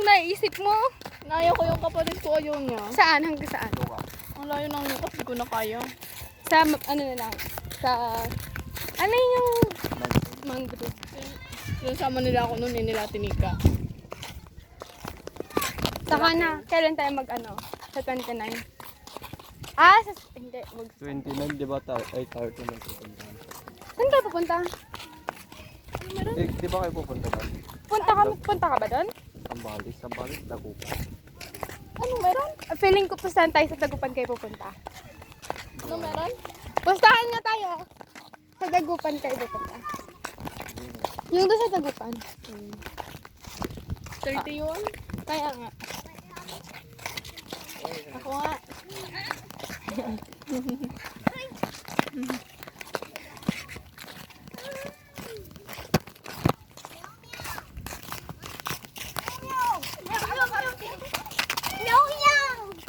anong naiisip mo? Naya ko yung kapatid ko, ayaw niya. Saan? Hanggang saan? Ang layo ng lukas, di ko na kaya. Sa, ano na lang? Sa, ano yung mangrove? Sinasama nila ako noon, nila tinika. Saka na, kailan tayo sa 29? Ah, hindi, wag. 29, di ba ay 30 na pupunta? Saan tayo pupunta? Di ba kayo pupunta ba? Punta ka ba doon? Sambales, Dagupan. Ano meron? Feeling ko pustahan tayo sa Dagupan kayo pupunta. Ano meron? Pustahan nga tayo. Sa Dagupan kayo pupunta. Yung doon sa Dagupan. 30 yun? Kaya nga. Ako nga.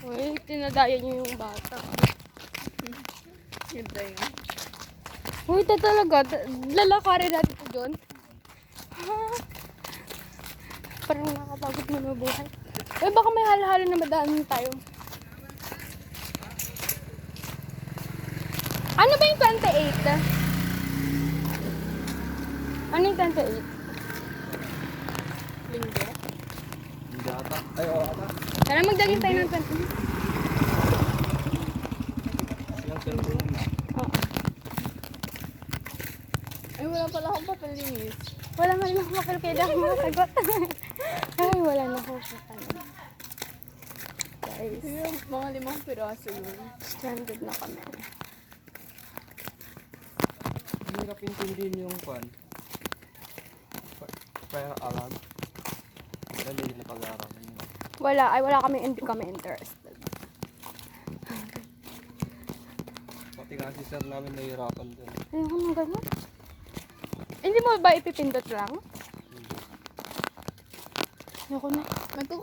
Uy, tinadaya niyo yung bata. Ganda yun. Uy, ito talaga. Lalakarin natin ito doon. Parang nakapagod mo na buhay. Uy, baka may halo-halo na madaanan tayo. Ano ba yung 28? Ano yung 28? Linggo. Hindi ata. Ay, oo ata. Tara, magdaging tayo ng 28. Yung cellphone mo. Oo. Ay, wala pala akong papalinis. Wala man lang makal kaya dahil makasagot. Ay, wala na ako sa tanong. Guys, Yung mga 5 piraso yun. stranded na kami. Hirap intindihin yung pan. Kaya alam. Dali na pag-aaralan yun. Wala kami, hindi kami interested. Pati nga si sir namin nahihirapan din. Ayoko na ganyan. Hindi mo ba ipipindot lang? Ayoko na. Nagko